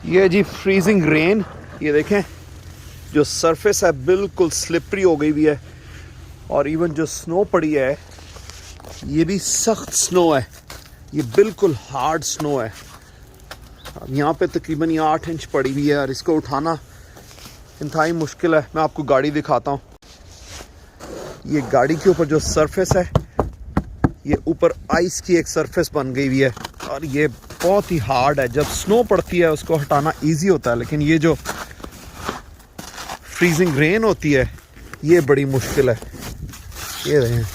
ये जी freezing rain, ये देखें जो सरफेस है बिल्कुल स्लिपरी हो गई हुई है, और इवन जो स्नो पड़ी है ये भी सख्त स्नो है, ये बिल्कुल हार्ड स्नो है। अब यहाँ पे तकरीबन ये 8 इंच पड़ी हुई है और इसको उठाना इंतहाई मुश्किल है। मैं आपको गाड़ी दिखाता हूँ। ये गाड़ी के ऊपर जो सरफेस है ये ऊपर आइस की एक सरफेस बन गई हुई है और ये बहुत ही हार्ड है। जब स्नो पड़ती है उसको हटाना इजी होता है, लेकिन ये जो फ्रीजिंग रेन होती है ये बड़ी मुश्किल है। ये देखें,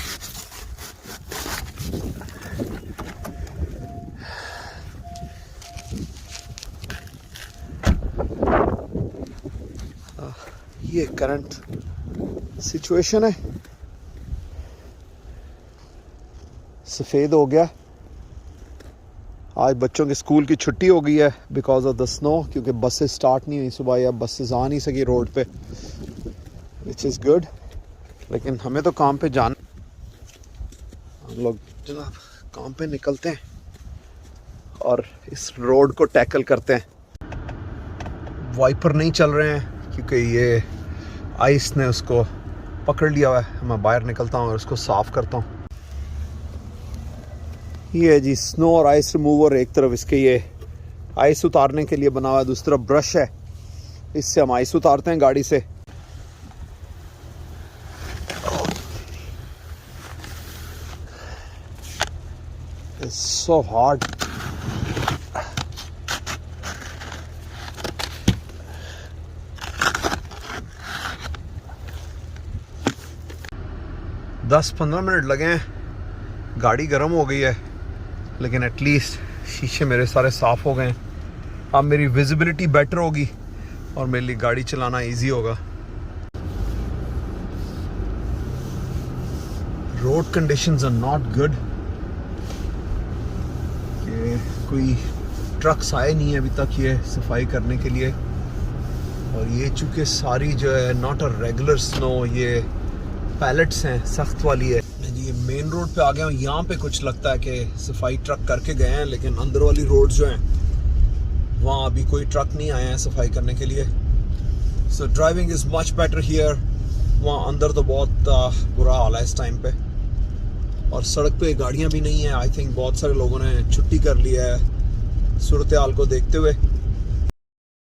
ये करंट सिचुएशन है। सफ़ेद हो गया। आज बच्चों के स्कूल की छुट्टी हो गई है बिकॉज ऑफ द स्नो, क्योंकि बसेस स्टार्ट नहीं हुई सुबह, या बसेस आ नहीं सकी रोड पे, विच इज़ गुड। लेकिन हमें तो काम पे जाना, हम लोग जनाब काम पे निकलते हैं और इस रोड को टैकल करते हैं। वाइपर नहीं चल रहे हैं क्योंकि ये आइस ने उसको पकड़ लिया हुआ है। मैं बाहर निकलता हूँ और उसको साफ़ करता हूँ। ये है जी स्नो और आइस रिमूवर। एक तरफ इसके ये आइस उतारने के लिए बना हुआ है, दूसरी तरफ ब्रश है, इससे हम आइस उतारते हैं गाड़ी से। It's so hard. दस 15 मिनट लगे हैं, गाड़ी गर्म हो गई है, लेकिन एटलीस्ट शीशे मेरे सारे साफ़ हो गए हैं। अब मेरी विजिबिलिटी बेटर होगी और मेरे लिए गाड़ी चलाना इजी होगा। Road conditions are not good. कोई ट्रक्स आए नहीं है अभी तक ये सफाई करने के लिए, और ये चूँकि सारी जो है नॉट अ रेगुलर स्नो, ये पैलेट्स हैं, सख्त वाली है। ये मेन रोड पे आ गया हूँ। यहाँ पे कुछ लगता है कि सफाई ट्रक करके गए हैं, लेकिन अंदर वाली रोड जो हैं वहाँ अभी कोई ट्रक नहीं आए हैं सफाई करने के लिए। So driving is much better here. वहाँ अंदर तो बहुत बुरा हाल है इस टाइम पे, और सड़क पे गाड़ियाँ भी नहीं हैं। आई थिंक बहुत सारे लोगों ने छुट्टी कर ली है सूरत हाल को देखते हुए।